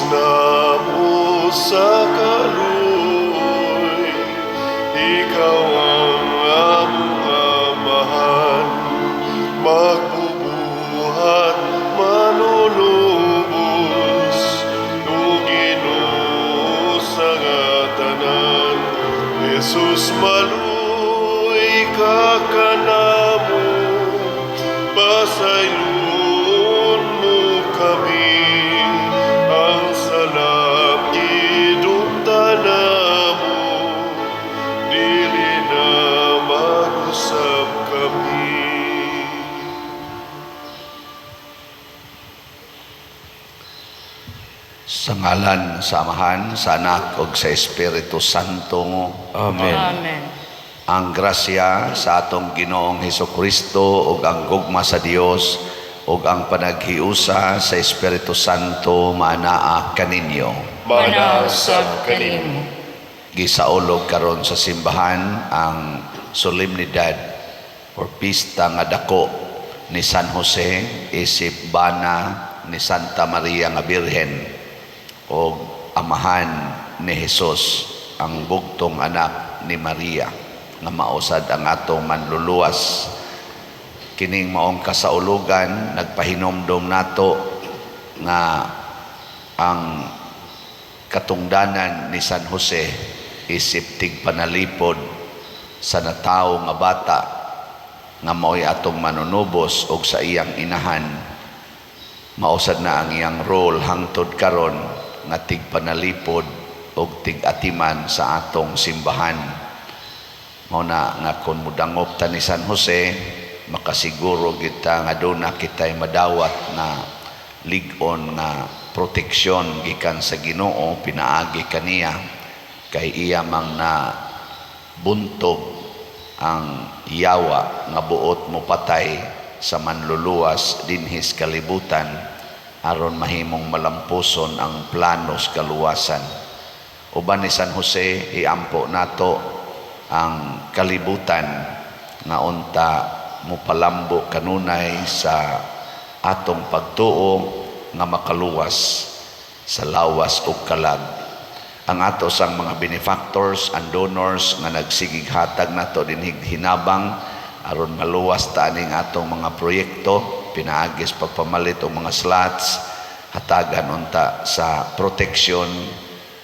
namo sa kaluoy, ikaw ang among amahan, magbubuhat manunubos, o Ginoo sa tanan. Jesus, maluoy ka kanamo, pasayloon mo kami, ang salap gidumta namo, dili na mag-usab kami. Sa ngalan sa Amahan, sa Anak ug sa Espiritu Santo. Amen. Amen. Ang grasya sa atong Ginoong Hesukristo ug ang gugma sa Dios ug ang panaghiusa sa Espiritu Santo maanaa kaninyo. Manausab kanimo. Gisaulog karon sa simbahan ang solemnidad or pista nga dako ni San Jose isip bana ni Santa Maria nga Birhen o amahan ni Jesus, ang bugtong anak ni Maria nga mausad ang atong manluluwas. Kining maong kasaulugan nagpahinomdom nato nga ang katungdanan ni San Jose isip tig panalipod sa natawo nga bata nga mao'y atong manunubos og sa iyang inahan. Mausad na ang iyang role hangtod karon nga tig panalipod og tig atiman sa atong simbahan. Mao na nga kung mudangop ta ni San Jose, makasiguro kita nga doon na kita'y madawat na ligon nga proteksyon gikan sa Ginoo, pinaagi kaniya kay iya mang na buntog ang yawa nga buot mo patay sa manluluwas dinhis kalibutan aron mahimong malampuson ang planos kaluwasan. Uban ni San Jose, iampo nato ang kalibutan nga unta mo palambo kanunay sa atong pagtuo nga makaluwas sa lawas ug kalag. Ang ato sang mga benefactors and donors nga nagsigig hatag nato dinhig hinabang aron maluwas ta aning atong mga proyekto, pinaagis pagpamalit og mga slots, hatagan unta sa proteksyon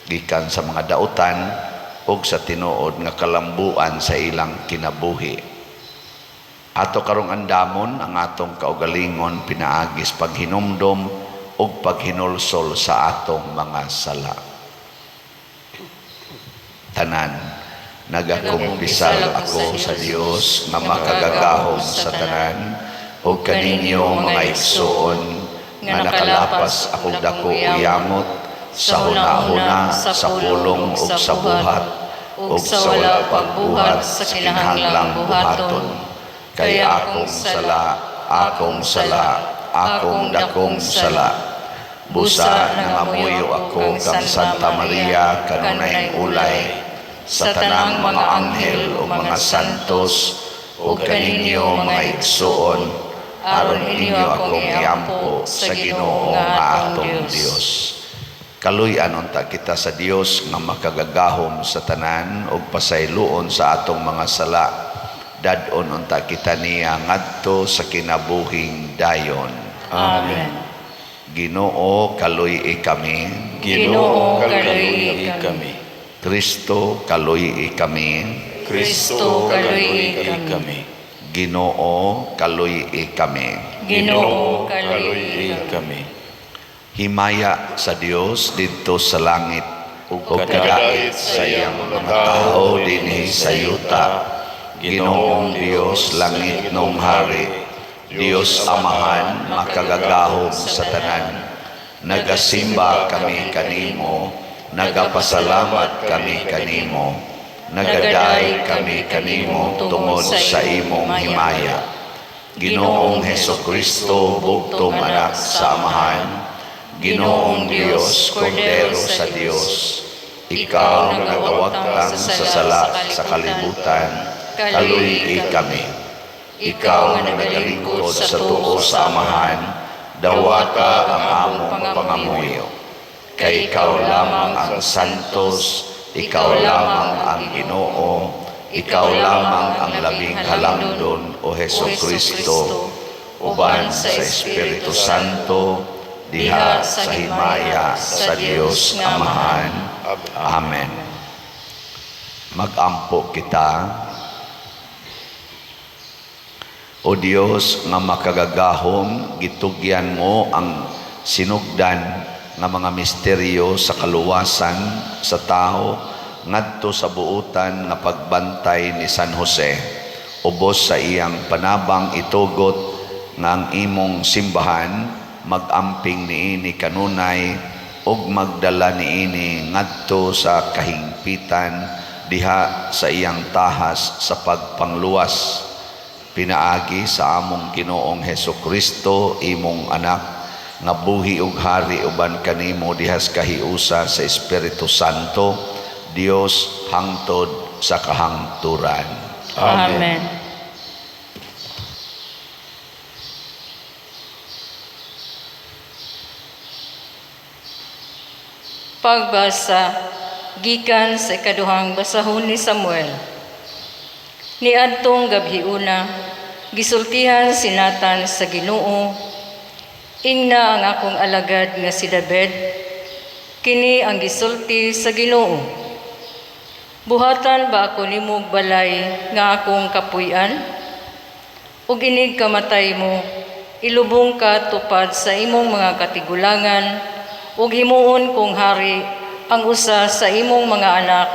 gikan sa mga dautan ug sa tinuod nga kalambuan sa ilang kinabuhi. Ato karong andamon ang atong kaugalingon, pinaagis paghinumdom ug paghinulsol sa atong mga sala. Tanan, nagakumpisal ako sa Dios nga makagagahom sa tanan, ug kaninyo mga igsoon nga nakalapas akong dako uyamot sa hunahuna, sa pulong ug sa buhat, ug sa wala pagbuhat sa kinahanglang buhaton. Kay akong sala, akong dakong sala. Busa nangamuyo ako kang Santa Maria kanunay ulay, sa tanang mga anghel o mga santos, o kaninyo mga igsoon, aron ninyo akong iampo sa Ginoo nga atong Dios. Kaluy-an unta kita sa Dios nga makagagahom sa tanan ug pasayloon sa atong mga sala. Dadon unta kita niya ngadto sa kinabuhing dayon. Amen. Ginoo kaluy kami. Ginoo kaluy kami. Kristo kaluy kami. Kristo kaluy kami. Ginoo kaluy kami. Ginoo kaluy kami. Himaya sa Dios dito sa langit ug kadait sa iyang mga tao dinhi sa yuta. Ginoong Dios langit nung hari, Dios Amahan makagagahom sa tanan. Nagasimba kami kanimo, nagapasalamat kami kanimo, nagaday kami kanimo tungod sa imong himaya. Ginoong Hesukristo, bugtong anak sa Amahan, Ginoong Diyos, Kordero sa Diyos, ikaw na nagawagtang sa sala sa kalibutan, kaluy kami. Ikaw na nagalingkod sa tuo sa Amahan, dawata ang among pangamuyo. Kay ikaw lamang ang Santos, ikaw lamang ang Ginoo, ikaw lamang ang labing halangdon, O Heso Kristo, uban sa Espiritu Santo, diha sa himaya sa Dios nga Amahan. Amen. Mag-ampo kita. O Dios nga makagagahom, gitugyan mo ang sinugdan nga mga misteryo sa kaluwasan sa tao ngadto sa buutan nga pagbantay ni San Jose. Ubos sa iyang panabang itugot nga ang imong simbahan magamping niini kanunay ug magdala niini ngadto sa kahingpitan diha sa iyang tahas sa pagpangluwas. Pinaagi sa among Ginoong Heso Kristo, imong anak, nga buhi ug hari uban kanimo dihas kahiusa sa Espiritu Santo, Dios hangtod sa kahangturan. Amen. Pagbasa gikan sa ikaduhang basahon ni Samuel. Niadtong gabhiuna, gisultihan si Nathan sa Ginoo, ingna ang akong alagad nga si David, kini ang gisulti sa Ginoo. Buhatan ba ako nimog balay nga akong kapuy-an? Ug inig kamatay mo, ilubong ka tupad sa imong mga katigulangan, ug himuon kong hari ang usa sa imong mga anak,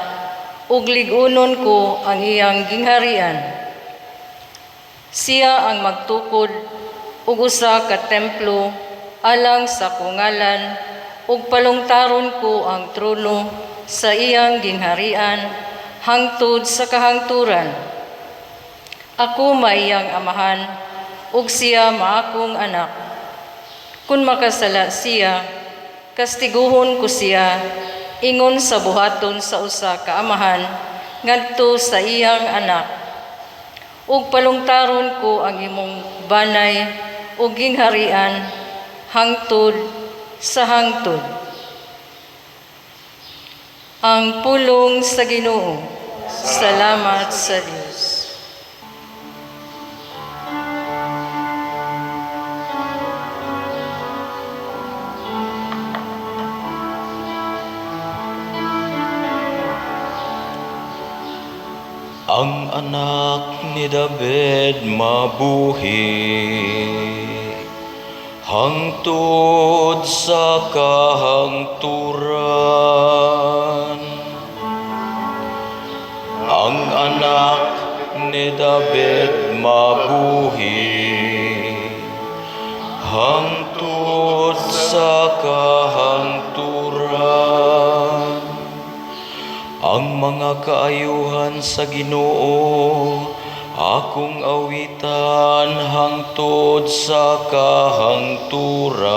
ug ligunon ko ang iyang gingharian. Siya ang magtukod ug usa ka templo alang sa kungalan, ug palungtaron ko ang trono sa iyang gingharian hangtod sa kahangturan. Ako maiyang amahan ug siya maakong anak. Kung makasala siya, kastiguhon ko siya ingon sa buhaton sa usa ka amahan ngadto sa iyang anak. Ug palungtaron ko ang imong banay ug gingharian hangtod sa hangtod. Ang pulong sa Ginoo. Salamat sa Dios. Ang anak ni David mabuhi, hangtod sa kahangturan. Ang anak ni David mabuhi, hangtod sa kahangturan. Ang mga kaayuhan sa Ginoo, akong awitan hangtod sa kahangturan.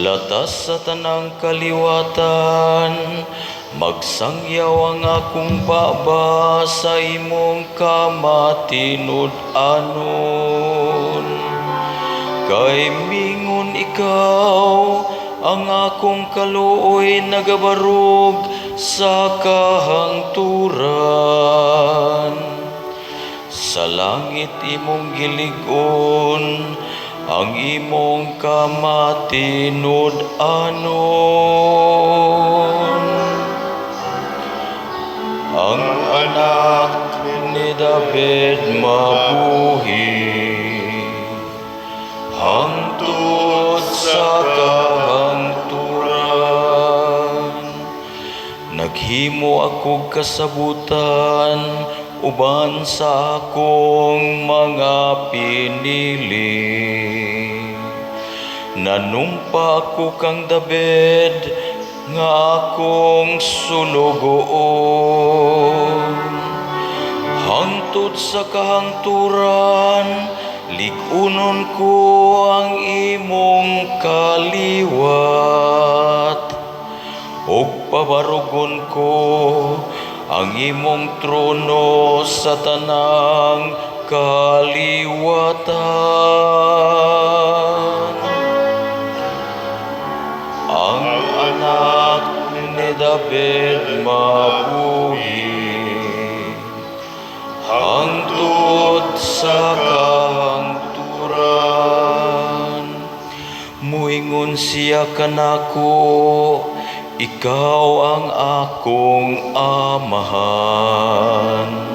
Latas sa tanang kaliwatan, magsangyaw ang akong baba sa imong kamatinud-anon. Kay mingon ikaw, ang akong kaluoy nagabarog sa kahangturan. Sa langit imong gilig-on, ang imong kamatinud-anon. Ang anak ni David mabuhi, hangtod sa kahangturan. Naghimo ako kasabutan uban sa akong mga pinili. Nanumpa ako kang David nga akong sulugoon. Hangtod sa kahangturan, ligunon ko ang imong kaliwat, ug pabarugon ko ang imong trono sa tanang kaliwatan. ni David mabuhi, hangtod sa kahangturan. Muingon siya kanako, ikaw ang akong amahan,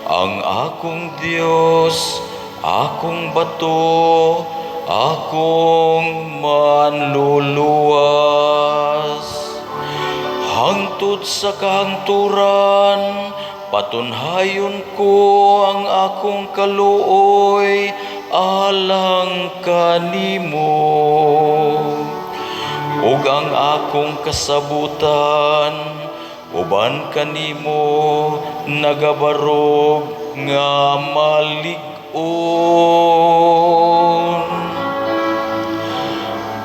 ang akong Diyos, akong bato, akong manluluwas. Hangtod sa kahangturan, patunhayon ko ang akong kaluoy alang kanimo, ug ang akong kasabutan uban kanimo nagabarog nga malig-on.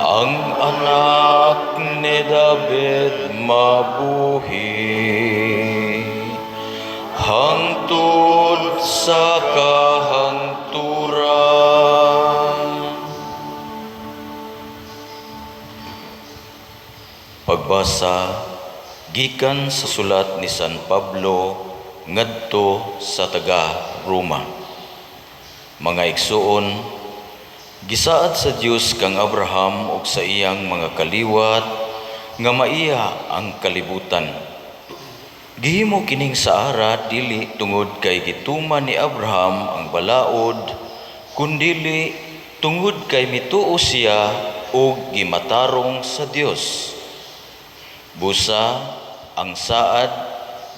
Ang anak ni David mabuhi, hangtod sa kahangturan. Pagbasa gikan sa sulat ni San Pablo ngadto sa taga-Roma. Mga igsuon, gisaad sa Dios kang Abraham ug sa iyang mga kaliwat nga maiya ang kalibutan. Gihimo kining sa ara dili tungod kay gituman ni Abraham ang balaod, kundili tungod kay mituo siya ug gimatarong sa Dios. Busa ang saad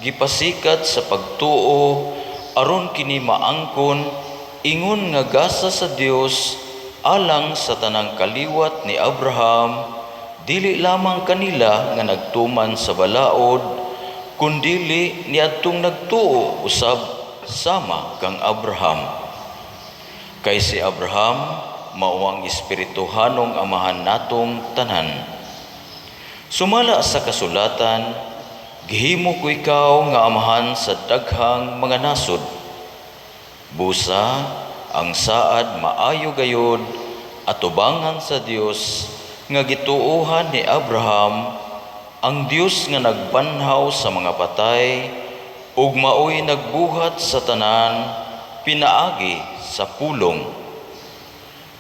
gipasikat sa pagtuo aron kini maangkon ingon nga gasa sa Dios alang sa tanang kaliwat ni Abraham, dili lamang kanila nga nagtuman sa balaod, kundili niadtong nagtuo usab sama kang Abraham. Kay si Abraham mao ang espirituhanong amahan natong tanan. Sumala sa kasulatan, gihimo ko ikaw nga amahan sa daghang mga nasod. Busa ang saad maayo gayod atubangan sa Dios nga gituohan ni Abraham, ang Dios nga nagbanhaw sa mga patay ug maoy nagbuhat sa tanan pinaagi sa pulong.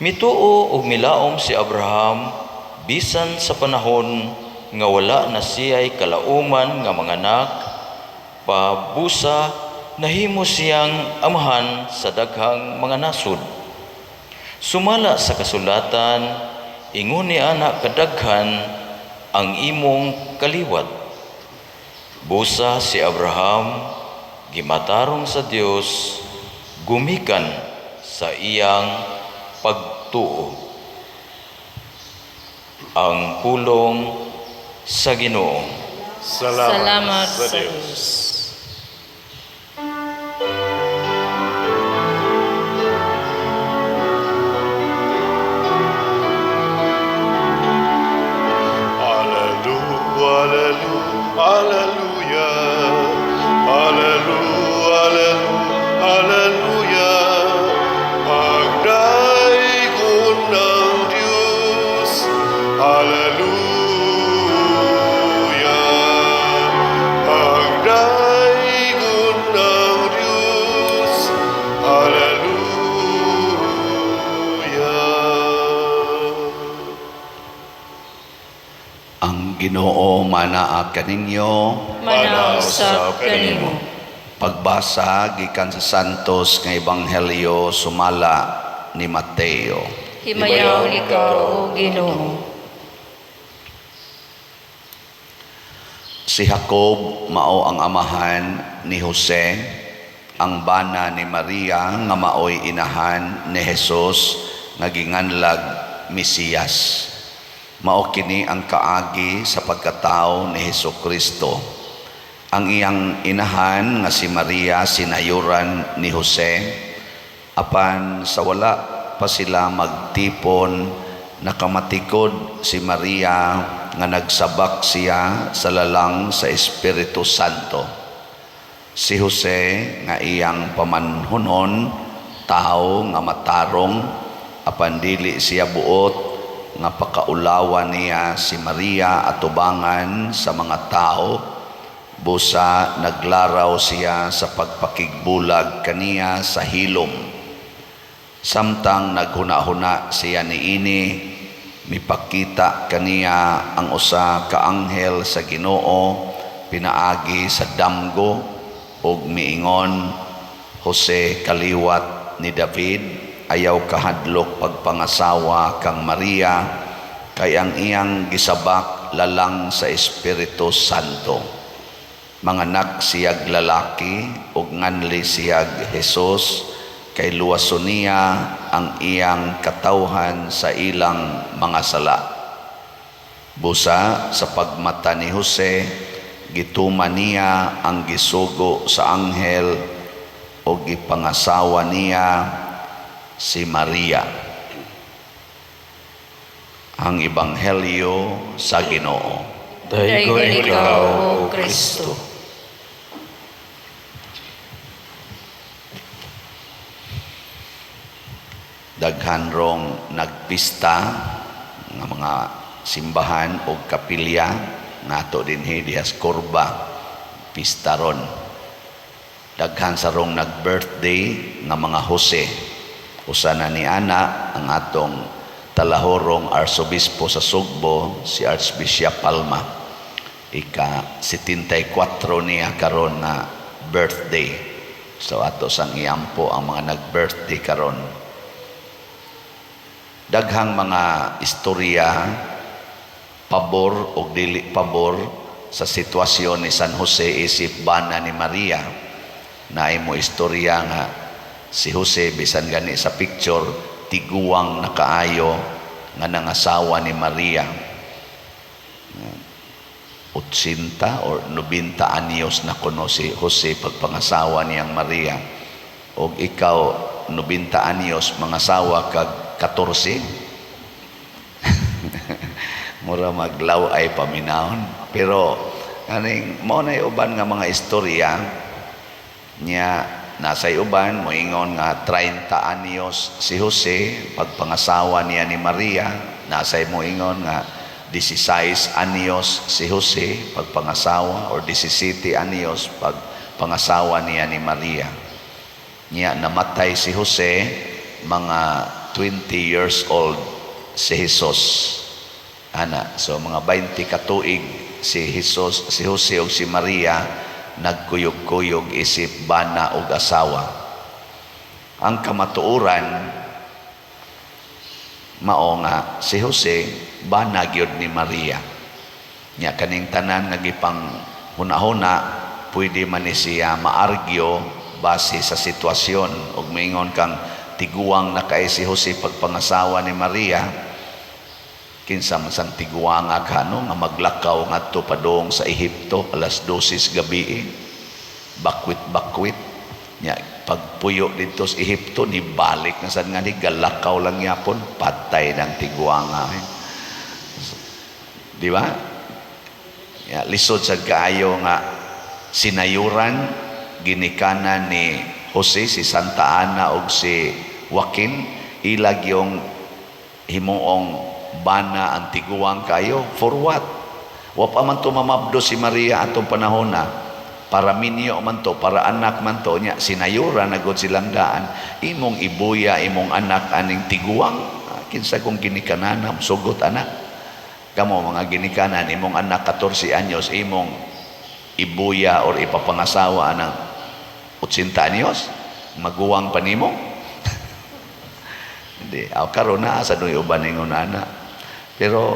Mituo ug milaom si Abraham bisan sa panahon nga wala na siya'y kalauman nga manganak, pabusa nahimo siyang amahan sa daghang mga nasod. Sumala sa kasulatan, ingon ni anak kadaghan ang imong kaliwat. Busa si Abraham gimatarong sa Dios, gumikan sa iyang pagtuo. Ang pulong sa Ginoo. Salamat sa Diyos. Alleluia, alleluia, alleluia. Pagdaigod ng Diyos, alleluia. Pagdaigod ng Diyos, alleluia. Ang Ginoo manaa kaninyo. Manausap kanimo. Pagbasa gikan sa Santos nga Ebanghelyo sumala ni Mateo. Himayaw ikaw, O Ginoo. Si Jacob mao ang amahan ni Jose, ang bana ni Maria nga maoy inahan ni Jesus nga ginganlag Mesiyas. Mao kini ang kaagi sa pagkatao ni Hesukristo. Ang iyang inahan nga si Maria sinayuran ni Jose, apan sa wala pa sila magtipon, nakamatikod si Maria nga nagsabak siya sa lalang sa Espiritu Santo. Si Jose nga iyang pamanhunon, tao nga matarong, apan dili siya buot, nga pakaulawan niya si Maria atubangan sa mga tao, busa naglaraw siya sa pagpakigbulag kaniya sa hilom. Samtang naghuna-huna siya niini, mipakita kaniya ang usa ka anghel sa Ginoo pinaagi sa damgo ug miingon, Jose, kaliwat ni David, ayaw kahadlok pagpangasawa kang Maria, kay ang iyang gisabak lalang sa Espiritu Santo. Manganak siyag lalaki ug nganli siyag Jesus, kay luwason niya ang iyang katawhan sa ilang mga sala. Busa sa pagmata ni Jose, gituman niya ang gisugo sa anghel o gipangasawa niya si Maria. Ang Ebanghelyo sa Ginoo. Dayon ikaw, O Kristo. Daghan rong nagpista nga mga simbahan o kapilya nato dinhi dias Korba, pista ron. Daghan sa rong nag-birthday nga mga Jose. Usa na ni ana ang atong talahorong arsobispo sa Sugbo, si Archbishop Palma. Ika-74 niya karon na birthday. So ato sang iampo ang mga nag-birthday karon. Daghang mga istorya pabor o dili pabor sa sitwasyon ni San Jose isip bana ni Maria. Naay mo istorya nga si Jose bisan gani sa picture tiguang na kaayo nga nangasawa ni Maria. 80 or 90 anyos na kuno si Jose pagpangasawa niyang Maria. O ikaw 90 anyos mangasawa kag 14. Mura maglaw ay paminahon. Pero kaning mo na uban nga mga istorya niya nasay uban moingon nga 30 anyos si Jose pagpangasawa niya ni Maria, nasay moingon nga 16 anyos si Jose pagpangasawa or 17 anyos pagpangasawa niya ni Maria. Niya namatay si Jose mga 20 years old si Jesus. Ana, so mga 20 katuig si Jesus, si Jose ug si Maria nagkuyog-kuyog isip bana ug asawa. Ang kamatuoran mao nga si Jose bana gyud ni Maria. Nya kaning tanan nga gipang hunahuna pwede man ni siya maargyo base sa sitwasyon ug maingon kang tiguang na kay si Jose pagpangasawa ni Maria. Kinsa man sang tiguang nga maglakaw ngadto padong sa Ehipto alas 12 gabi, bakwit nya pagpuyo dito sa Ehipto ni balik na sad nga ni galakaw lang yapon, patay ng tiguang nga. Di ba? Ya, lisod sa kaayo nga sinayuran ginikanan ni Jose si Santa Ana ug si Joaquin, ilag yung himuong bana ang tiguang kayo. For what? Wa pa man to mamabdo si Maria atong panahon na para minyo man to, para anak man to nya sinayura na gud silang daan. Imong ibuya imong anak aning tiguang, kinsa kung ginikanan sugot anak. Kamo mga ginikanan imong anak 14 anyos imong ibuya or ipapangasawa ng 80 anyos, maguwang pa nimo. Hindi, karon na sa doy uban ningon ana. Pero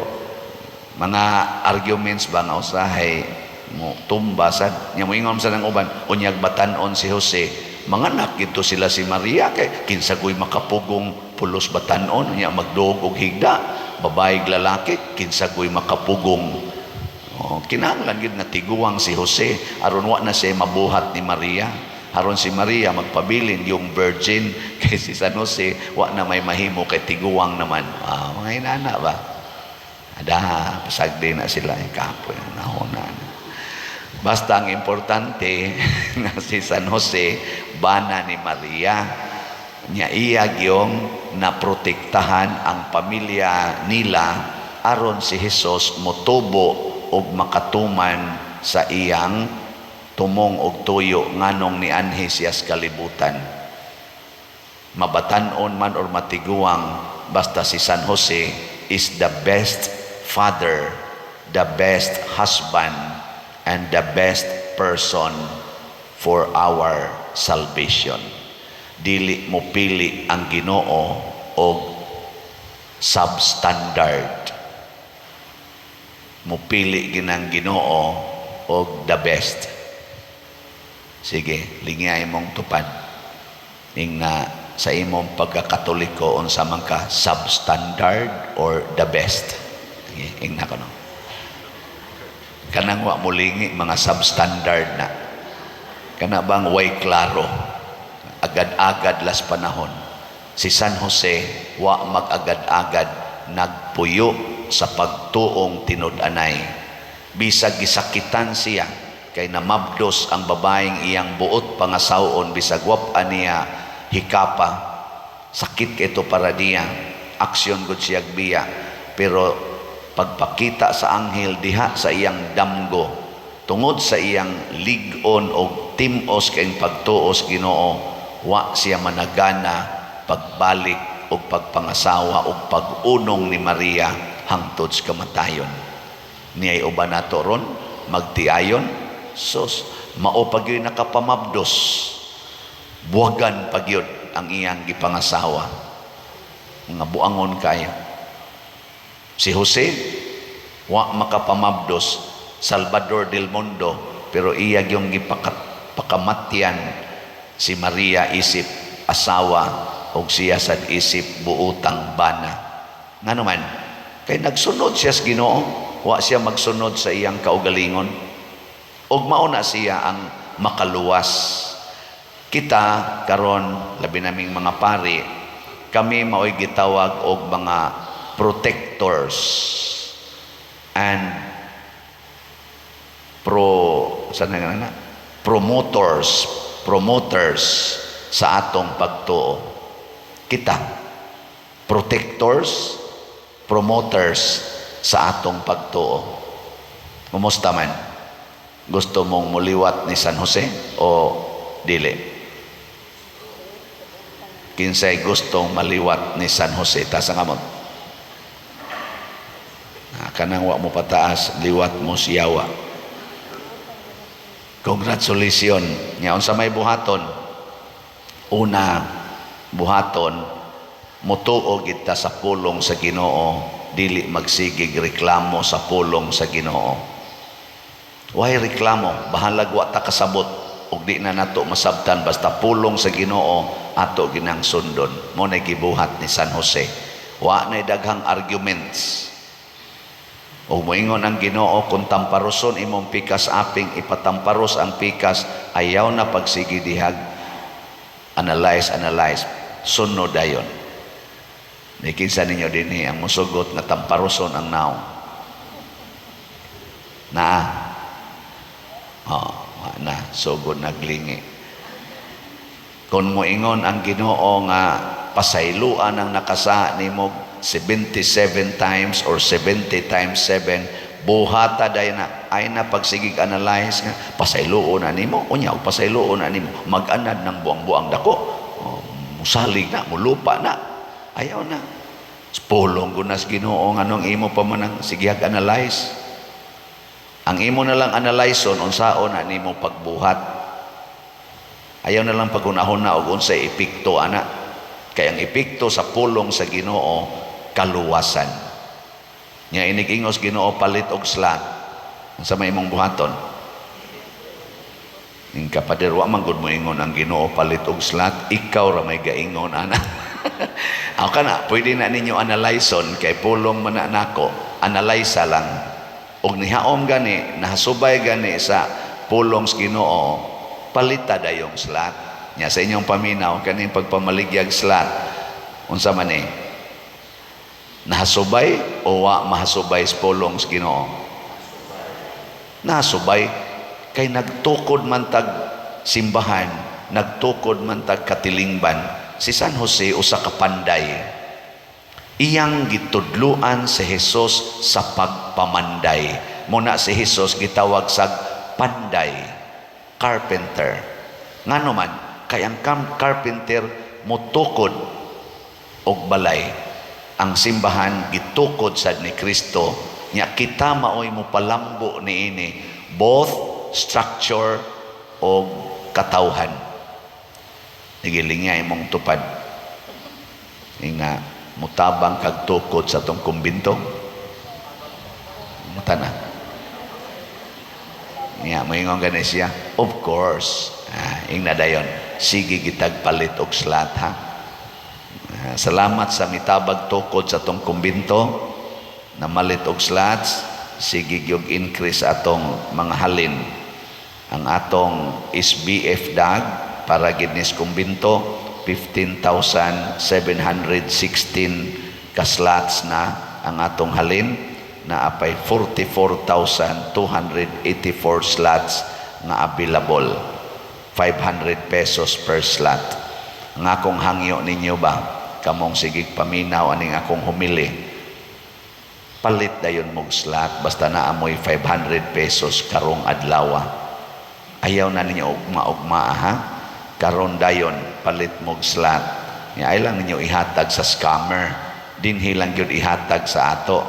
mga arguments ba nga usahay mo tumba sa nya moingon sa nang uban unyag batan-on si Jose, manganak gito sila si Maria kay kinsa koy makapugong pulos batan-on nya magduog og higda, babae lalaki kinsa koy makapugong. Kinahanglan gid nga tiguang si Jose aron wa na siya mabuhat ni Maria. Haron si Maria magpabilin yung virgin kay si San Jose wa na may mahimo kay tiguang naman. Mga inana ba? Ada pasagdi na sila kapoy nahonan. Basta ang importante nga si San Jose bana ni Maria. Nya iya gyong naprotektahan ang pamilya nila aron si Hesus motubo og makatuman sa iyang tumong og tuyo nganong nianhi siya sa kalibutan. Mabatan-on man or matiguang, basta si San Jose is the best father, the best husband, and the best person for our salvation. Dili mo pili ang Ginoo og substandard. Mo pili ginang Ginoo og the best. Sige, lingay mong tupad. Ing na sa imong pagkakatoliko unsa man ka, substandard or the best. Sige, ing na kono. Kanang wa mulingi mga substandard na. Kana bang way klaro. Agad-agad las panahon. Si San Jose wa mag-agad-agad nagpuyo sa pagtuong tinud-anay. Bisag gisakitan siya kay namabdos ang babaeng iyang buot pangasawon, bisag wap-an niya hikapa, sakit ito para niya, aksyon gud siya biya, pero pagpakita sa anghel diha sa iyang damgo tungod sa iyang lig-on o timos kayong pagtuos Ginoo, wa siya managana pagbalik o pagpangasawa o pag-unong ni Maria hangtod sa kamatayon. Niya'y uban nato ron magtiayon, sus mao pagyoy nakapamabdos, buwagan pagyod ang iyang gipangasawa, mga buangon kayo. Si Jose wa makapamabdos, Salvador del Mundo, pero iya yung gipakamatyan si Maria isip asawa o siya sad isip buutang bana. Nga naman, kay nagsunod siya sa Ginoo, wa siya magsunod sa iyang kaugalingon, og mauna siya ang makaluwas. Kita karon labi naming mga pari, kami mao'y gitawag og mga protectors and promoters sa atong pagtuo. Kita protectors, promoters sa atong pagtuo. Kumusta man? Gusto mong muliwat ni San Jose o dili? Kinsay gustong maliwat ni San Jose? Taas ang kamot. Kanang wa mo pataas, liwat mo siyawa. Congratulations. Ngayon sa may buhaton, una, buhaton, mutuo kita sa pulong sa Ginoo, dili magsigig reklamo sa pulong sa Ginoo. Why reklamo? Bahalag wa ta kasabot, ug di na nato masabtan, basta pulong sa Ginoo ato ginang sundon. Mo na gibuhat ni San Jose. Wa na daghang arguments. O moingon ang Ginoo, kung tamparoson imong pikas aping, ipatamparos ang pikas, ayaw na pagsigi dihag. Analyze, sunod dayon. Nikinsa ninyo din ang musugot na tamparoson ang naong. Na, sugod naglingi. Kung moingon ang Ginoo nga pasayloan ang nakasa nimo 77 times or 70 times 7, buhata day na ay na pagsigig analyze nga pasayloon na nimo, unya pasayloon na nimo, mag-anad ng buang-buang dako, musalig na, mulupa na, ayaw na. Pulong gunas Ginoo nga nung imo pa man ang sigihag analyze. Ang imo na lang analyzeon unsaon na nimo pagbuhat. Ayaw na lang pagunahon na og unsay epekto ana. Kay ang epekto sa pulong sa Ginoo kaluwasan. Nya inig-ingos Ginoo palit og slat. Unsa may imong buhaton? Ing kapader wa man gud mo ingon ang Ginoo palit og slat, ikaw ra may gaingon ana. Ako kana pwede na ninyo analyzeon kay pulong man na nako. Analyze lang. Og nihaom gani, nahasubay gani sa pulong sa Ginoo, palita dayong slat. Nya sa inyong paminaw kaning pagpamaligyag slat. Unsa man ni? Nahasubay o wa mahasubay sa pulong sa Ginoo? Nahasubay kay nagtukod man tag simbahan, nagtukod man tag katilingban, si San Jose usa ka panday. Iyang gitudluan si Jesus sa pagpamanday. Muna si Jesus gitawag sa panday, carpenter. Ngano man, kay ang carpenter mutukod og balay. Ang simbahan gitukod sad ni Kristo, nya kita maoy mo palambo niini both structure o katawhan. Nigilingya imong tupad. Nga mutabang kag tukod sa tong kumbinto. Mutana. Nga moingon gani siya. Of course. Ingna dayon. Sige gitag palit og slat ha. Salamat sa mitabag tukod sa tong kumbinto na malit og slats. Sige gyud increase atong mga halin. Ang atong SBF dag para gidnis kumbinto 15,716 ka slots na ang atong halin, na apay 44,284 slots nga available, 500 pesos per slot. Ang akong hangyo ninyo ba, kamong sigig paminaw aning akong humili, palit dayon mong slot basta naamoy 500 pesos karong adlaw. Ayaw na ninyo ugma-ugma ha. Karon dayon palit mog slot. Ay lang ninyo ihatag sa scammer. Dinhi lang yun ihatag sa ato.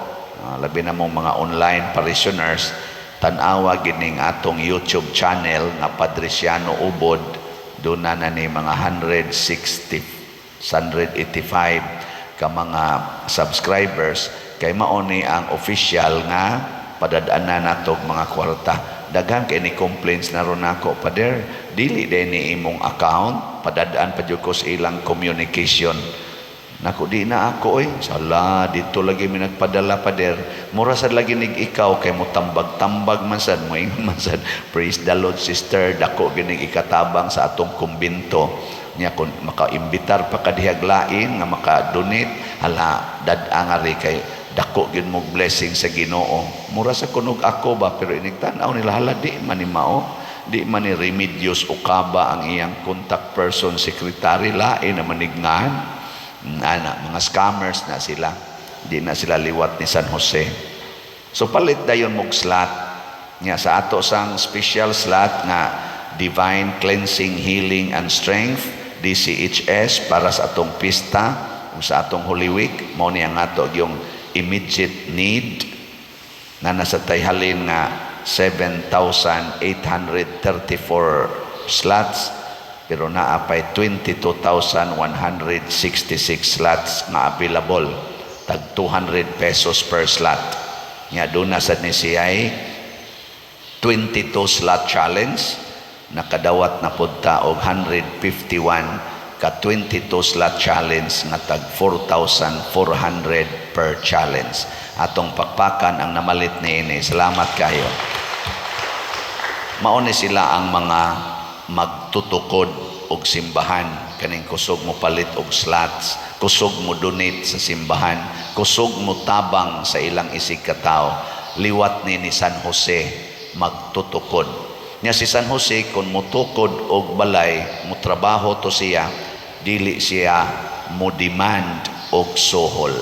Labi na mong mga online parishioners, tanawa gining atong YouTube channel nga Padresiano Ubod. Doon na ni mga 185 ka mga subscribers. Kay mauni ang official nga padadaanan nato mga kwarta. Daghan kay ni complaints na ron ako, Pader, dili din ni imong account, padadaan pa ko sa ilang communication. Naku, di na ako sala, dito lagi mi nagpadala, Pader. Mura sad lagi nig ikaw, kay mo tambag-tambag man sad, mo ingon man sad, praise the Lord, sister, dako gining ikatabang sa atong kumbinto. Niya kung maka-imbitar pa kadihag lain, nga maka-donate, hala, dad-angari kay dako gyud mo blessing sa Ginoo. Mura sa kunog ako ba, pero inigtanaw nila hala di man ni mao, di man ni Remedios Ukaba ang iyang contact person, secretary, lain na manignahan. Mga scammers na sila, di na sila liwat ni San Jose. So palit dayon mog slot nya sa ato sang special slot nga Divine Cleansing, Healing and Strength, DCHS, para sa atong pista sa atong Holy Week. Mao ni ang ato yung immediate need na nasa tayhalin nga 7,834 slots, pero naapay 22,166 slots nga available, tag 200 pesos per slot. Nya doon na sa ni siya 22 slot challenge, nakadawat na punta og 151 ka 22 slot challenge nga tag 4,400 per challenge. Atong pakpakan ang namalit niini. Salamat kayo. Mauni sila ang mga magtutukod og simbahan, kaning kusog mo palit og slots, kusog mo donate sa simbahan, kusog mo tabang sa ilang isig ka tao. Liwat ni San Jose magtutukod. Nya si San Jose kung mutukod og balay, mutrabaho to siya, dili siya mo demand og sohol.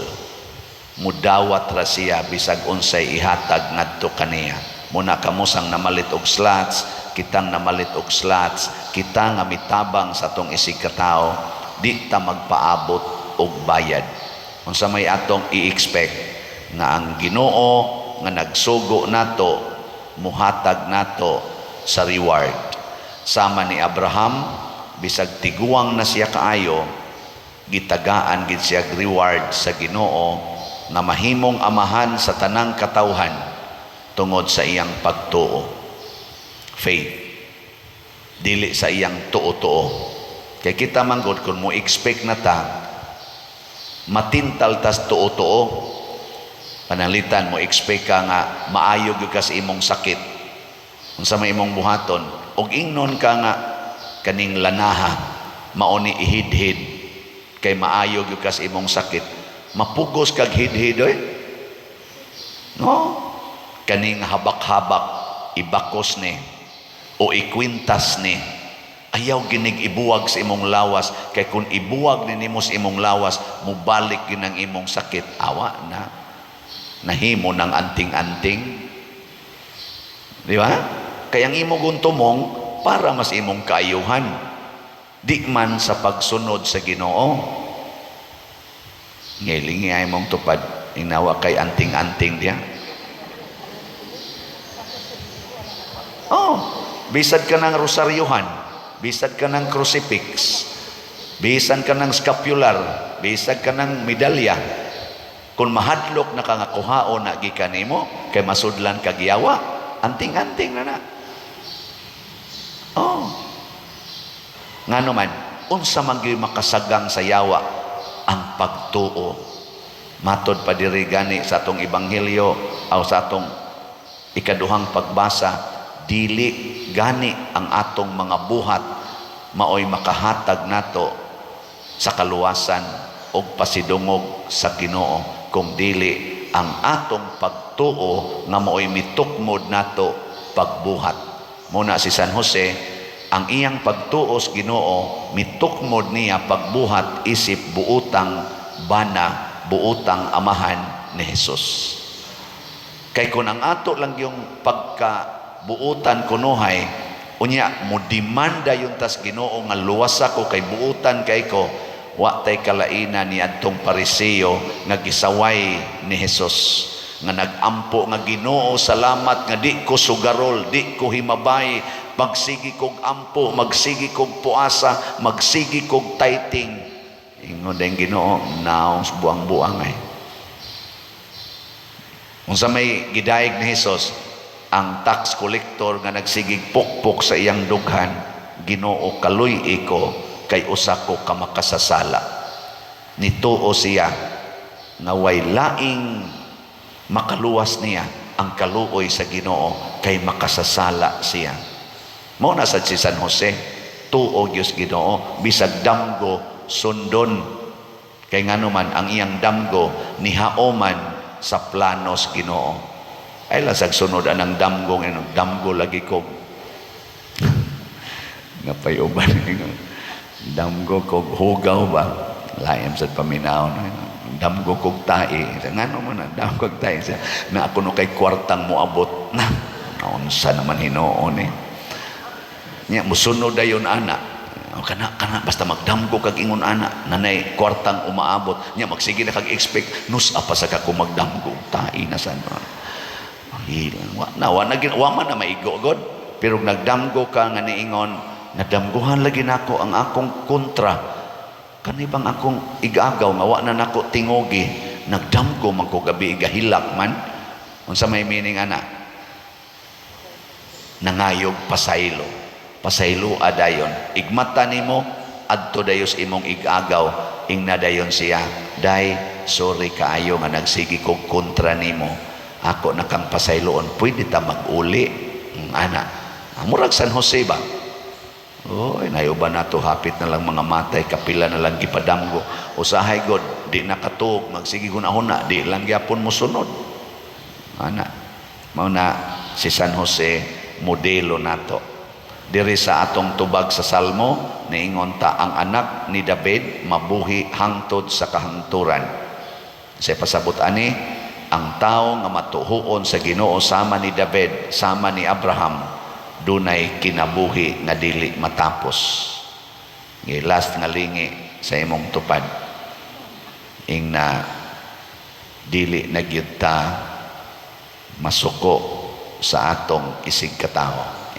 Mudawat ra siya bisag unsay ihatag ngadto kaniya. Muna kamusang namalit og slots, kitang namalit og slots, kita nga mitabang sa tong isig ka tao, di ta magpaabot og bayad. Unsa may atong i-expect nga ang Ginoo nga nagsugo nato, muhatag nato sa reward. Sama ni Abraham, bisag tiguang na siya kaayo, gitagaan gid siya reward sa Ginoo na mahimong amahan sa tanang katawhan tungod sa iyang pagtuo. Faith. Dili sa iyang tuo-tuo. Kay kita manggod kung mo expect na ta matintal tas tuo-tuo, panalitan mo expect ka nga maayo gyud ka sa imong sakit. Unsa may imong buhaton, og ingnon ka nga kaning lanaha mauni ihidhid kay maayo gyud ka sa imong sakit, mapugos kag hidhid no, kaning habak-habak ibakos ni o ikwintas ni Ayaw ginig ibuwag sa imong lawas, kay kung ibuwag ninimo sa imong lawas, mubalik ginang imong sakit, awa na. Nahimo ng anting-anting. Di ba? Kaya ang imong guntumong para mas imong kaayuhan. Di man sa pagsunod sa Ginoo. Ngilingi ay mong tupad, inawa kay anting-anting diya. Oh, bisad ka ng rosaryuhan, bisad ka ng crucifix, bisan ka ng scapular, bisad ka ng medalya. Kung mahadlok na ka nga kuhao na gikan nimo, kay masudlan ka giyawa, anting-anting na. Oh. Nga naman, unsa man gyud makasagang sa yawa ang pagtuo. Matod pa diri gani sa atong ebanghelyo o sa atong ikaduhang pagbasa, dili gani ang atong mga buhat maoy makahatag nato sa kaluwasan o pasidungog sa Ginoo, kung dili ang atong pagtuo nga maoy mitukmod nato pagbuhat. Muna si San Jose, ang iyang pagtuos Ginoo, mitukmod niya pagbuhat isip buutang bana, buutang amahan ni Jesus. Kay kung ang ato lang yung pagkabuutan kunuhay, unya mo demanda yung tas Ginoo nga luwasa ko kay buutan kay ko, wa tay kalainan ni adtong Pariseo nga gisaway ni Jesus, nga nagampo nga Ginoo salamat nga di ko sugarol, di ko himabay, magsigi kog ampo, magsigi kog puasa, magsigi kog tithing. Ingon deng Ginoo, naos buang-buang ay. Unsa may gidaig ni Jesus, ang tax collector nga nagsigig pukpok sa iyang dughan, Ginoo kaluy iko kay usa ko ka makasasala. Nituo siya nga way laing makaluwas niya ang kaluoy sa Ginoo kay makasasala siya. Mao na sad si San Jose, tuo Dios Ginoo, bisag damgo sundon, kay ngano man ang iyang damgo nihaoman sa planos Ginoo. Ay lasag sunod anang damgo, damgo lagi ko ngapay uban damgo kog hugaw ba laim sa paminaw, damgo kog tae, ngano man damgo kog tae na ako no kay kwartang moabot na unsa naman Hinuon nya musunod dayon ana kana basta magdamgo kag ingon ana nanay kwartang umaabot nya magsige na kag expect nus apa sa ka ko magdamgo tae na san wa man na maigo god, pero nagdamgo ka nga niingon nadamguhan lagi nako ang akong kontra kanibang akong igagaw nga wa na nako tingogi, nagdamgo man ko gabi igahilak man. Unsa may meaning ana? Nangayog pasaylo adayon, igmata nimo adto dayos imong igagaw, ingna dayon siya, day sorry kaayo nga nagsigi kog kontra nimo, ako na kang pasayloon, pwede ta mag-uli ana. Murag San Jose ba? Oy, nayuba na to, hapit na lang mga matay, kapila na lang gipadamgo, usahay god di nakatuog, magsigi hunahuna, di lang gyapon mo sunod ana. Mao na si San Jose modelo nato. Diri sa atong tubag sa Salmo, niingon ta ang anak ni David mabuhi hangtod sa kahangturan. Sa pasabot ani, ang tao nga matuhuon sa Ginoo sama ni David, sama ni Abraham, dunay kinabuhi nga dili matapos. Last nga lingi sa imong tupad, ing na dili na gyud ta masuko sa atong isig katawo.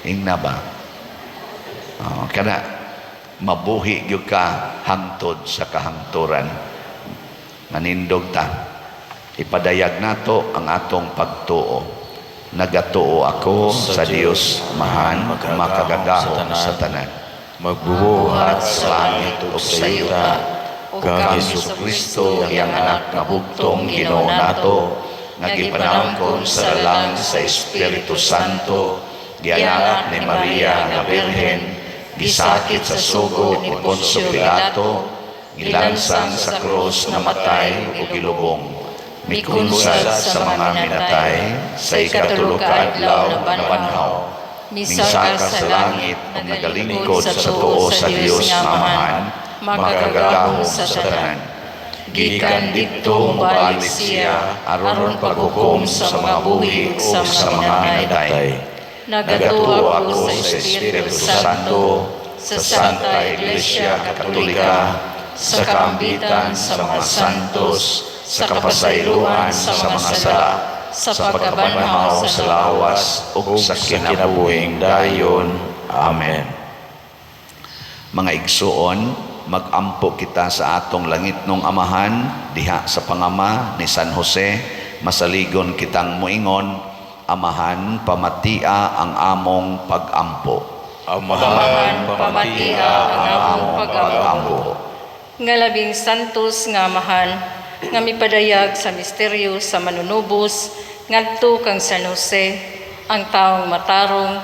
Ingna ba? Kana mabuhi gyud ka hangtod sa kahangturan. Manindog ta, ipadayag nato ang atong pagtuo. Nagatuo ako sa Dios mahan makagagahom sa tanan, magbubuhat sa langit ug sa yuta, kang Jesucristo yang anak nga bugtong Ginoo nato, nga gipanangkon sa lalang sa Espiritu Santo, gianak ni Maria nga Birhen, gisakit sa sugo ni Poncio Pilato, gilansang sa krus na matay o gilubong, mikunsad sa mga minatay sa ikatulo ka adlaw na banhaw, misaka sa langit, nagalingkod sa tuo sa Dios nga Amahan, magagahom sa tanan. Gikan didto mobalik siya, aron paghukom sa mga buhi ug sa mga namatay. Nagatuo ako sa Espiritu Santo, sa Santa Iglesia Katolika, sa kaambitan sa mga santos, sa kapasayloan sa mga sala, sa pagkabanhaw sa lawas, ug sa kinabuhing dayon. Amen. Mga igsuon, magampo kita sa atong langitnong Amahan, diha sa pangama ni San Jose, masaligon kitang muingon, Amahan, pamatia ang among pag-ampo. Amahan, pamatia ang among pag-ampo. Nga labing santos nga Amahan, nga mipadayag sa misteryo sa manunubos, ngadto kang San Jose, ang taong matarong,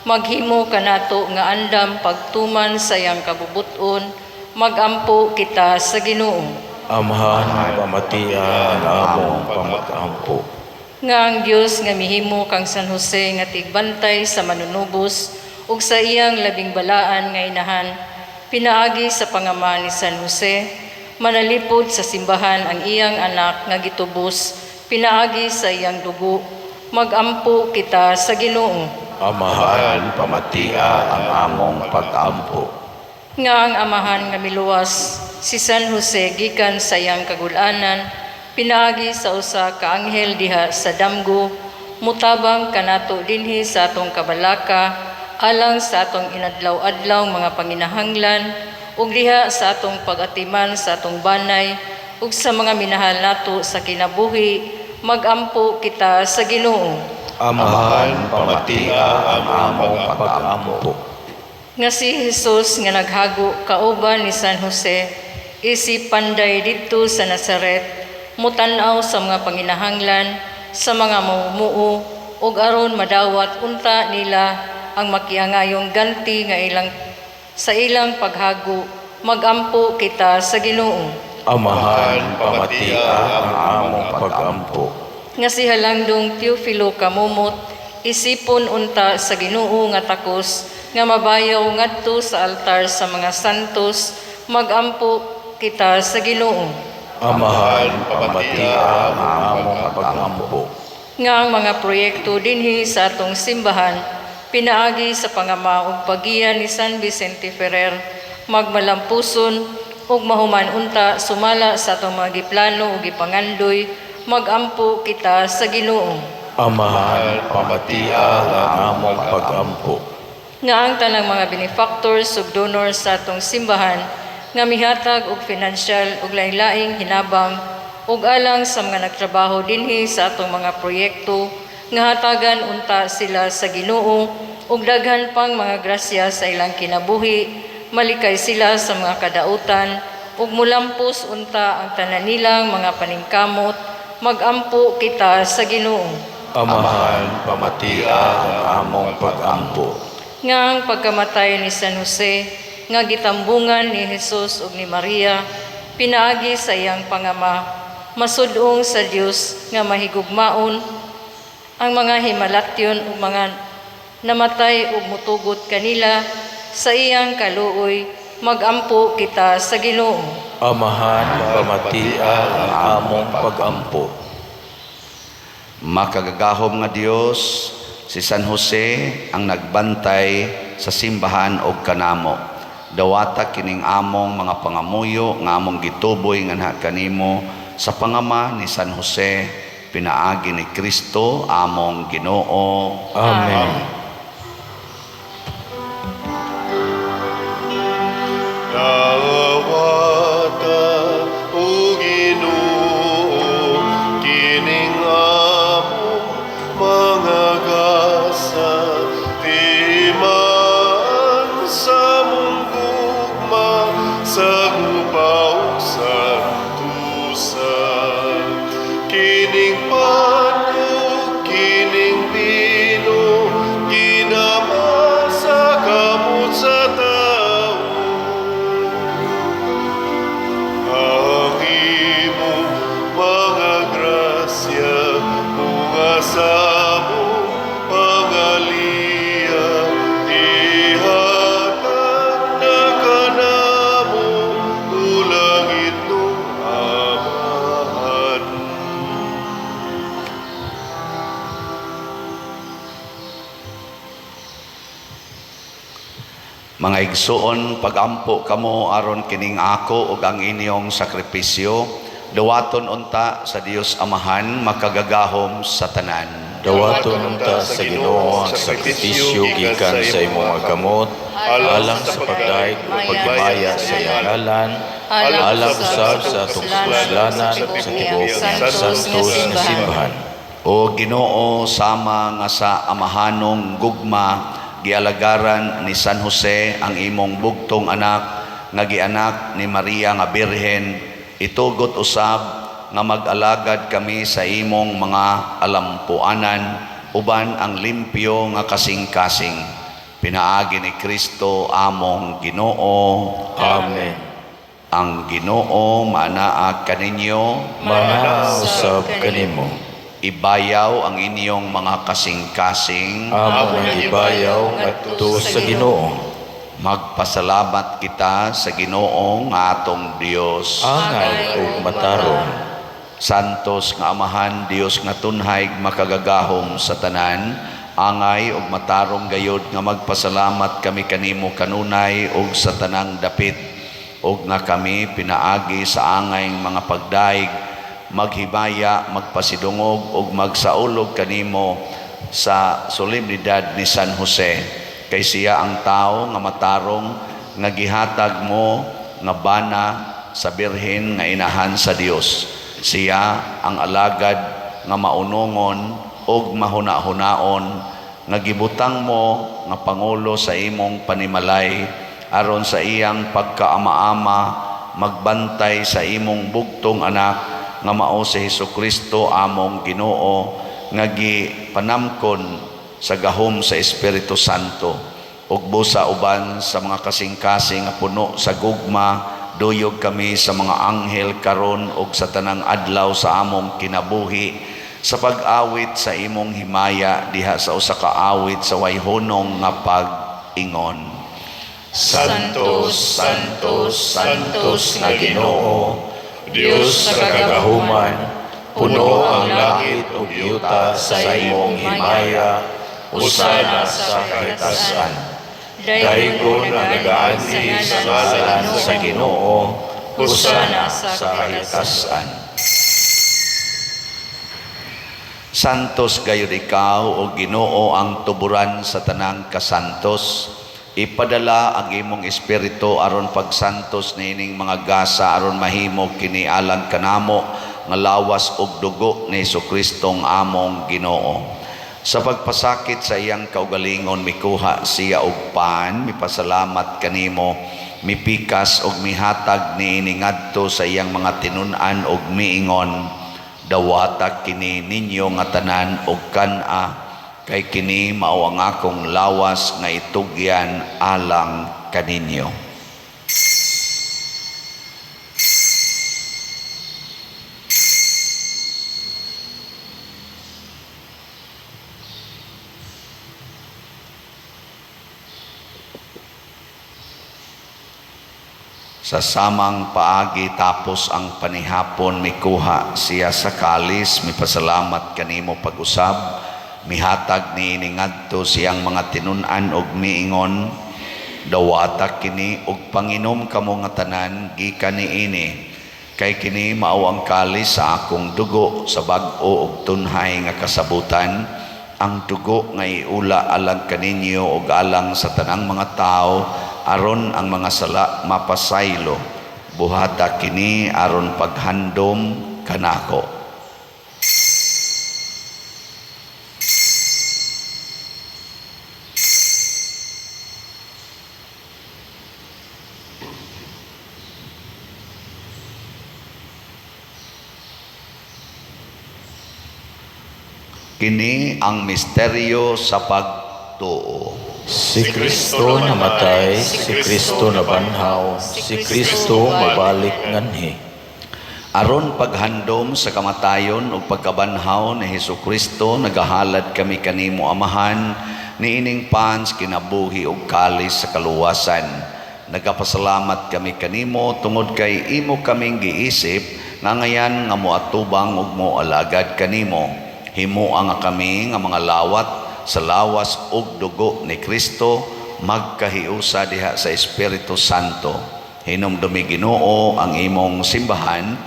maghimo kanato nga andam pagtuman sa iyang kabubuton, magampo kita sa Ginoo. Amahan, pamatia ang among pag-ampo. Nga ang Dios nga mihimo kang San Jose nga tigbantay sa manunubos ug sa iyang labing balaan nga inahan, pinaagi sa pangama ni San Jose, manalipod sa simbahan ang iyang anak nga gitubos, pinaagi sa iyang dugo, magampo kita sa Ginoo. Amahan, pamatia ang among pag-ampo. Nga ang Amahan nga miluwas, si San Jose gikan sa iyang kagulanan, pinaagi sa usa ka anghel diha sa damgo, mutabang kanato dinhi sa atong kabalaka, alang sa atong inadlaw-adlaw mga panginahanglan, ug diha sa atong pag-atiman sa atong banay, ug sa mga minahal nato sa kinabuhi, magampo kita sa Ginoo. Amahan, pamatia ang among pag-ampo. Nga si Jesus nga naghago kauban ni San Jose, isip panday didto sa Nazaret, mutan-aw sa mga panginahanglan, sa mga mamumuo, ug aron madawat unta nila ang makiangayong ganti nga sa ilang paghago, magampo kita sa Ginoo. Amahan, pamatia ang among pag-ampo. Nga si Halangdong Teofilo kamumot, isipon unta sa Ginoo nga takos, nga mabayaw ngadto sa altar sa mga santos, magampo kita sa Ginoo. Amahan, pamatia ang among pag-ampo. Nga ang mga proyekto dinhi sa atong simbahan, pinaagi sa pangama ug pagiya ni San Vicente Ferrer, magmalampuson ug mahuman unta sumala sa atong mga giplano ug gipangandoy, magampo kita sa Ginoo. Amahan, pamatia ang among pag-ampo. Nga ang tanang mga benefactors ug donors sa atong simbahan, nga mihatag og financial ug lain-laing hinabang ug alang sa mga nagtrabaho dinhi sa atong mga proyekto, nga hatagan unta sila sa Ginoo ug daghan pang mga grasya sa ilang kinabuhi, malikay sila sa mga kadautan ug mulampos unta ang tanan nilang mga paningkamot, magampo kita sa Ginoo. Amahan, pamatia ang among pag-ampo. Nga ang pagkamatay ni San Jose, nga gitambungan ni Jesus ug ni Maria, pinaagi sa iyang pangama, masudong sa Dios nga mahigugmaon ang mga himalatyon ug mga namatay ug mutugot kanila sa iyang kaluoy, magampo kita sa Ginoo. Amahan, pamatia ang among pag-ampo. Makagagahom nga Dios, si San Jose ang nagbantay sa simbahan og kanamo. Dawata kining among mga pangamuyo nga among gituboy nga kanimo sa pangama ni San Jose, pinaagi ni Kristo among Ginoo. Amen. Nawata o Ginoo kining among mga gasa, timan sa mong gugma sa gubaw sa tusa. Kining panog, kining bino, Mga igsuon, pagampo kamo aron kining ako ug ang inyong sakripisyo, dawaton unta sa Dios Amahan makagagahom sa tanan. Dawaton unta sa Ginoo ang sakripisyo gikan sa imong kamot, alang sa pagdaig ug paghimaya sa iyang ngalan, alang usab sa atong puslanan sa tibuok santos nga simbahan. O Ginoo, sama nga sa amahanong gugma, gialagaran ni San Jose ang imong bugtong anak nga gianak ni Maria nga Birhen, itugot usab nga mag-alagad kami sa imong mga alampuanan uban ang limpyo nga kasing-kasing. Pinaagi ni Kristo among Ginoo. Amen. Ang Ginoo manaa kaninyo, Manausab kanimo. ibayaw ang inyong mga kasing-kasing. Among gibayaw ngadto sa Ginoo. Magpasalamat kita sa Ginoo nga atong Dios. Angay ug matarong. Santos nga Amahan, Dios nga tunhay makagagahom sa tanan, angay ug matarong gayod nga magpasalamat kami kanimo kanunay ug sa tanang dapit, ug nga kami pinaagi sa angay mga pagdaig, maghibaya, magpasidungog ug magsaulog kanimo sa solemnidad ni San Jose, kay siya ang tao nga matarong nga gihatag mo nga bana sa Birhen nga inahan sa Dios. Siya ang alagad nga maunongon ug mahuna-hunaon nga gibutang mo nga pangulo sa imong panimalay aron sa iyang pagkaama-ama magbantay sa imong bugtong anak nga mao si Hesukristo among Ginoo nga gipanamkon sa gahom sa Espiritu Santo ug busa uban sa mga kasing-kasing nga puno sa gugma. Duyog kami sa mga anghel karon ug sa tanang adlaw sa among kinabuhi sa pag-awit sa imong himaya diha sa usa ka awit sa wayhonong nga pag-ingon. Santos, Santos, Santos nga Ginoo, Dios sa kagahuman, puno ang langit ug yuta sa imong himaya, usana sa kahitasan. Daigon ang nagaanti sa ngalan sa Ginoo, usana sa kahitasan. Santos gayud ikaw o Ginoo ang tuburan sa tanang kasantos. Ipadala ang imong espiritu aron pagsantos niining mga gasa aron mahimo kini alang kanamo nga lawas ug dugo ni Jesucristong among Ginoo. Sa pagpasakit sa iyang kaugalingon mikuha siya og pan, mipasalamat kanimo, mipikas og mihatag niini ngadto sa iyang mga tinun-an og miingon, dawata kini ninyo nga tanan og kan-a, kay kini mao ang akong lawas nga itugyan alang kaninyo. Sa samang paagi tapos ang panihapon mikuha siya sa kalis, mipasalamat kanimo pag-usab, mihatag niini ngadto siyang mga tinun-an og miingon, dawata kini og panginom kamo nga tanan gikan niini, kay kini mao ang kalis sa akong dugo sa bag-o og tunhay nga kasabutan, ang dugo nga iula alang kaninyo og alang sa tanang mga tao aron ang mga sala mapasaylo. Buhata kini aron paghandom kanako. Kini ang misteryo sa pagtuo. Si Kristo namatay, si Kristo nabanhaw, si Kristo mabalik nganhi. Aron paghandom sa kamatayon ug pagkabanhaw ni Hesukristo, nagahalad kami kanimo Amahan, niining pans kinabuhi ug kalis sa kaluwasan. Nagapasalamat kami kanimo tungod kay imo kaming giisip nga ngayan nga moatubang ug moalagad kanimo. Himo ang kami nga mga lawat sa lawas ug dugo ni Kristo magkahiusa diha sa Espiritu Santo. Hinumdumi Ginoo ang imong simbahan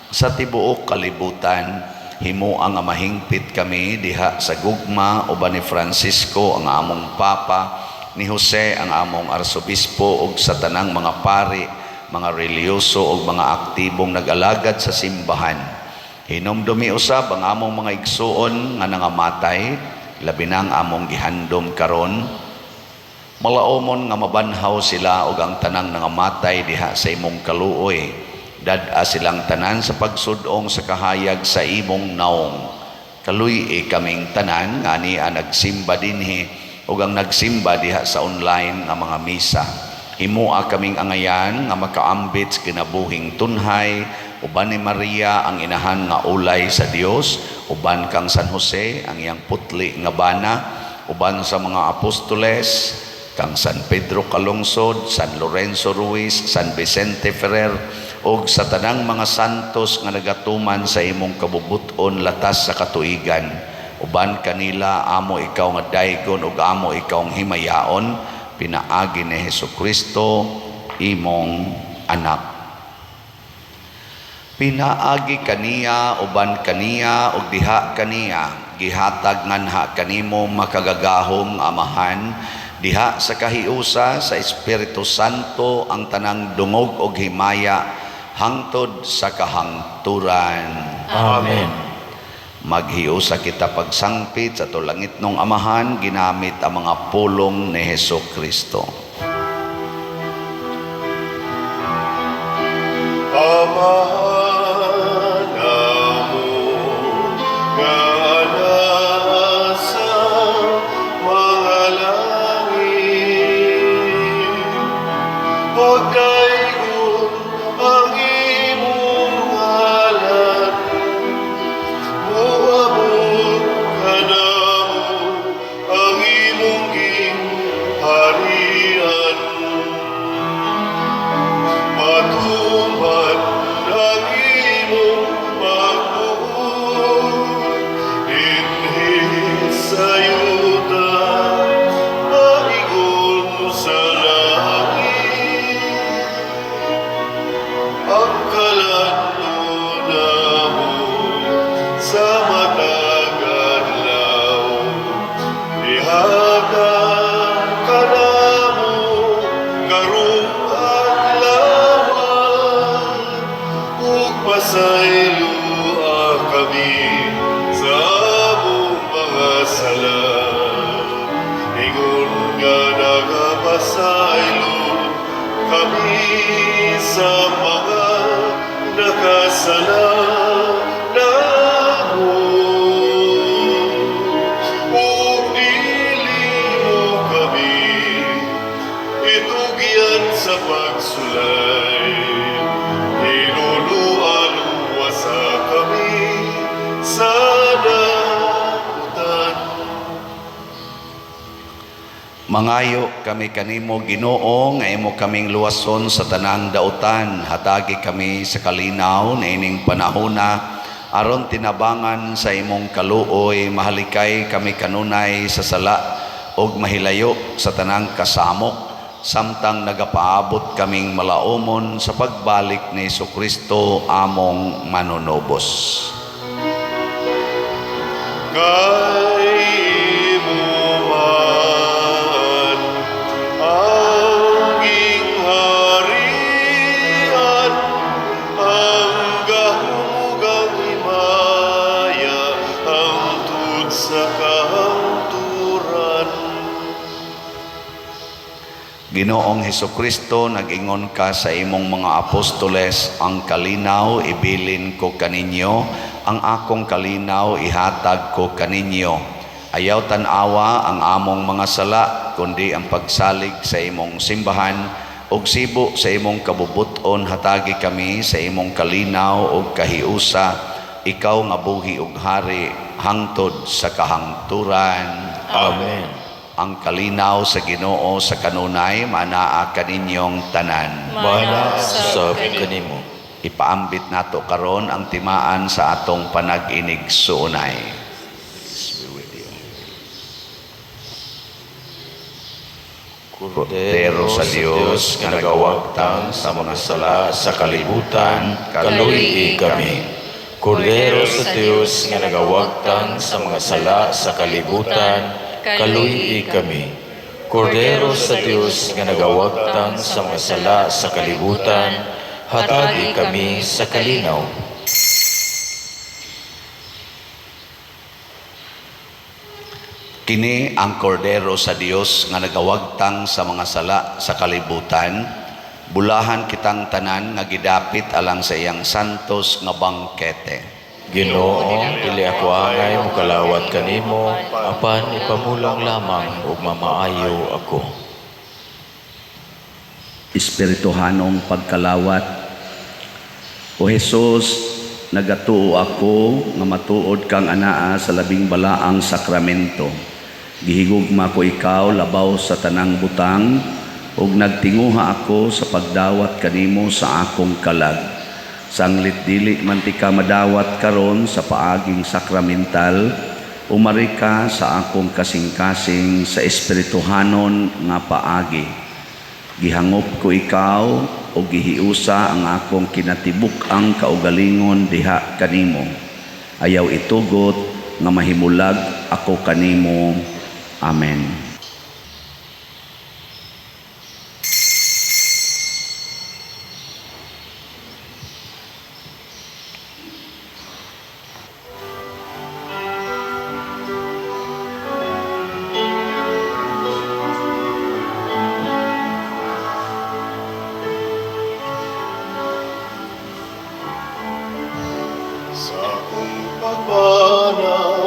sa tibuok kalibutan. Himo ang mahingpit kami diha sa gugma uban ni Francisco ang among Papa, ni Jose ang among Arsobispo ug sa tanang mga pari, mga reliyoso ug mga aktibong nag-alagad sa simbahan. Hinumdumi usab ang among mga igsuon nga nangamatay, labi na ang among gihandom karon. Malaomon nga mabanhaw sila ug ang tanang nangamatay diha sa imong kaluoy. Dad-a silang tanan sa pagsudong sa kahayag sa imong naong. Kaluy kaming tanan nga niya nagsimba dinhi ug ang nagsimba diha sa online nga mga misa. Himoa kaming angayan nga makaambit sa kinabuhing tunhay, uban ni Maria ang inahan nga ulay sa Dios, uban kang San Jose ang iyang putli nga bana, uban sa mga apostoles kang San Pedro Calungsod, San Lorenzo Ruiz, San Vicente Ferrer, ug sa tanang mga santos nga nagatuman sa imong kabubuton latas sa katuigan. Uban kanila amo ikaw nga daygon ug amo ikaw ang himayaon, pinaagi ni Hesukristo imong anak. Pinaagi kaniya uban kaniya ug diha kaniya gihatag nganha kanimo makagagahom amahan. Diha sa kahiusa sa Espiritu Santo ang tanang dungog og himaya hangtod sa kahangturan. Amen. Maghiusa kita pagsangpit sa tulangit nung amahan ginamit ang mga pulong ni Hesukristo. Amahan mo nga nasa mga langit, pagkaygon ang imong ngalan, muabot ka namo ang imong gingharian. Matuman ang imong pagbuot, inhi sa yuta, maigon sa langit. Ang kalanto namo sa matag adlaw, ihatag ka namo karong adlawan, ug pasaylua kami sa among mga sala. Ingon nga nagapasaylo kami sa mga nakasala namon, ug dili mo kami itugyan sa pagsulay. Inuluan-luwasa kami sa dakutan. Mangayo kami kanimo Ginoo nga imo kaming luwason sa tanang dautan. Hatagi kami sa kalinaw na ining panahona aron tinabangan sa imong kaluoy. Mahalikay kami kanunay sa sala ug mahilayo sa tanang kasamok, samtang nagapaabot kaming malaumon sa pagbalik ni Hesukristo among manunobos. Kay imo man ang gingharian, ang gahumugang himaya, hangtod sa kahangturan. Ginoong Hesukristo, nag-ingon ka sa imong mga apostoles, ang kalinaw ibilin ko kaninyo, ang akong kalinaw ihatag ko kaninyo. Ayaw tanawa ang among mga sala, kundi ang pagsalig sa imong simbahan, ug sibo sa imong kabubuton hatagi kami sa imong kalinaw ug kahiusa, ikaw nga buhi ug hari hangtod sa kahangturan. Amen. Ang kalinaw sa Ginoo sa kanunay manaa kaninyong tanan. Bala sa kanimo. Ipaambit nato karon ang timaan sa atong panag-inig suunay. Kordero sa Dios nga nagawagtang sa mga sala sa kalibutan, kaluy kami. Kordero sa Dios nga nagawagtang sa mga sala sa kalibutan, kaluy kami. Kordero sa Dios nga nagawagtang sa mga sala sa kalibutan, hatagi kami sa kalinaw. Kini ang kordero sa Dios nga nagawagtang sa mga sala sa kalibutan, bulahan kitang tanan nga gidapit alang sa iyang santos nga bangkete. Ginoo, dili ako angay mukalawat kanimo, apan ipamulong lamang ug mamaayo ako. Espirituhanong pagkalawat. O Jesus, nagatuo ako nga matuod kang anaa sa labing balaang sakramento. Gihigugma ko ikaw labaw sa tanang butang ug nagtinguha ako sa pagdawat kanimo sa akong kalag. Sanglit dili man ti ka madawat karon sa paaging sakramental, umari ka sa akong kasing-kasing sa espirituhanon nga paagi. Gihangop ko ikaw o gihiusa ang akong kinatibuk-ang kaugalingon diha kanimo. Ayaw itugot nga mahimulag ako kanimo. Amen. Sa akong pagpanaw,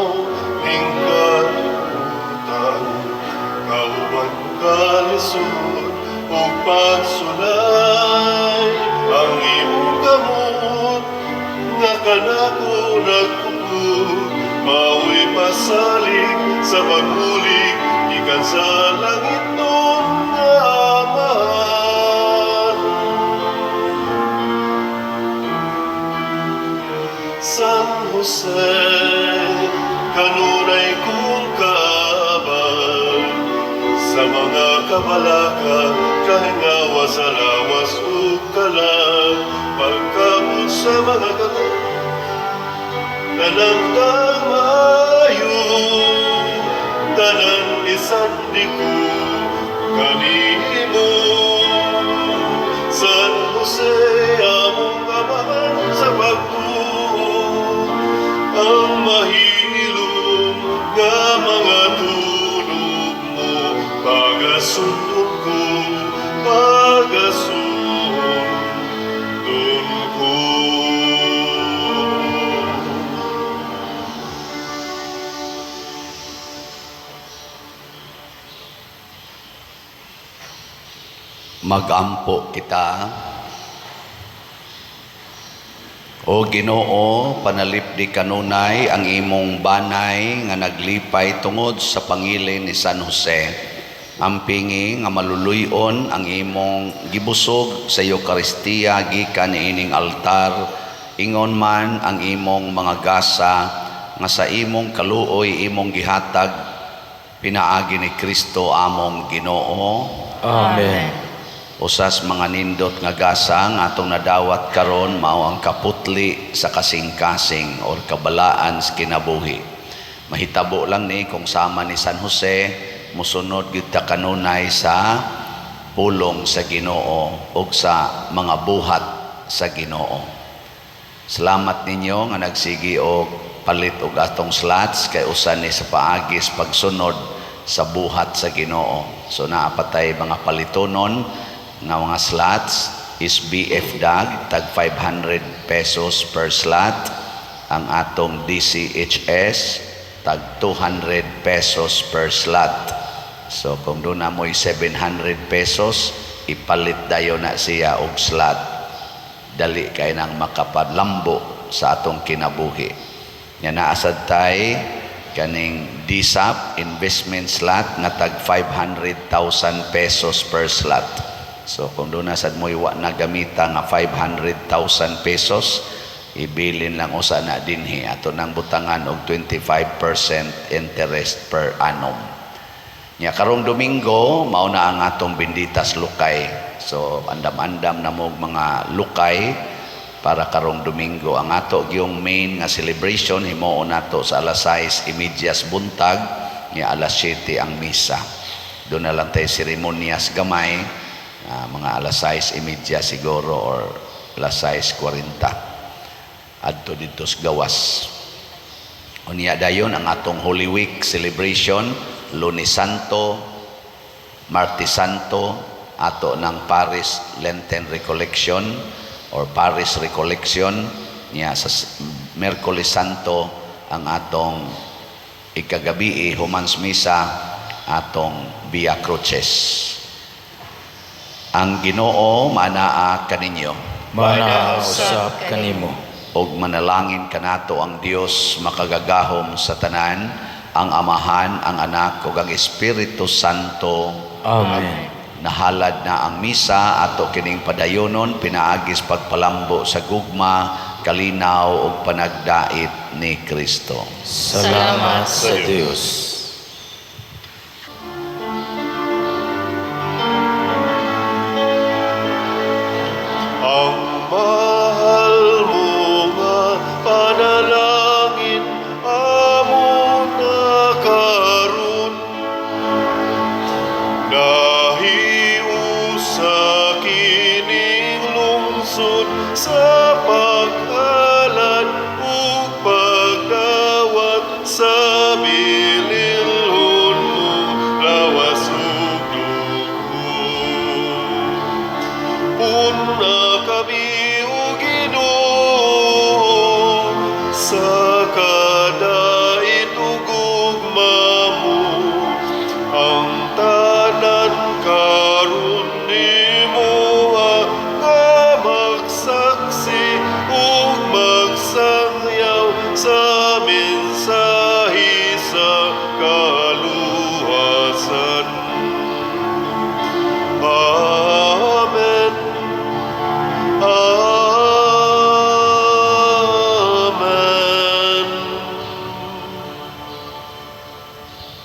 ning kalimutan, kauban kalisod, o pagsulay, ang iyong gamot, nga kanako nagpupud, mao'y pasalig sa pagbulig, ikan sa langit nun nga amahan. San Jose, kanunay kong kaabag, sa mga kabalaka, kahingawa sa lawas o kalag, pagkabot sa mga gagot, tanang tamayo, tanan isang diku, kanimo. San Jose, among amahan sa pagtuo, ang mahilom nga mga tunog mo, pagasundon ko, pagasundon ko. Magampo kita. O Ginoo, panalipdi kanunay ang imong banay nga naglipay tungod sa pangilin ni San Jose. Ampingi nga maluluyon ang imong gibusog sa Eucharistia gikan niining altar, ingon man ang imong mga gasa nga sa imong kaluoy imong gihatag pinaagi ni Kristo among Ginoo. Amen. Usas mga nindot nga gasa nga atong nadawat karon mao ang kaputli sa kasing-kasing or kabalaan sa kinabuhi. Mahitabo lang ni kung sama ni San Jose musunod gyud ta kanunay sa pulong sa Ginoo ug sa mga buhat sa Ginoo. Salamat ninyo nga nagsigi og palit og atong slots kay usa ni sa paagis pagsunod sa buhat sa Ginoo. So naapatay mga palitonon nga mga slots is BFDAG tag 500 pesos per slot, ang atong DCHS tag 200 pesos per slot. So kung doon na mo'y 700 pesos ipalit dayo na siya og slot, dali kay nang makapadlambo sa atong kinabuhi. Nga naasad tay kaning DSAP investment slot nga tag 500,000 pesos per slot. So kung doon na sad mo iwa na gamita nga 500,000 pesos, ibilin lang usa na dinhi ato nang butangan og 25% interest per annum. Nya karong Domingo mao na ang atong benditas lukay. So andam-andam na mo mga lukay para karong Domingo. Ang ato gyung main nga celebration himuon nato sa alas 6:30 buntag, nya alas 7 ang misa. Doon na lang tayo seremonyas gamay, mga alas 6:30 siguro or alas 6:40 adto dito sa gawas. Unya dayon ang atong Holy Week celebration, Lunes Santo, Martes Santo, ato ng Paris Lenten Recollection or Paris Recollection, niya sa Merkulis Santo ang atong ikagabi Humans Misa, atong Via Crucis. Ang Ginoo manaa kaninyo, Mana usab kanimo. og manalangin kanato ang Dios makagagahom sa tanan, ang Amahan, ang Anak ug ang Espiritu Santo. Amen. Nahalad na ang misa, ato kining padayonon, pinaagis pagpalambo sa gugma, kalinaw ug panagdait ni Kristo. Salamat sa Dios. Ang mahal mo nga panalangin amo na karon, nahiusa kining lungsod sa paghalad ug pagdawat sa bililhon mo lawas ug dugo. Una kami o Ginoo sa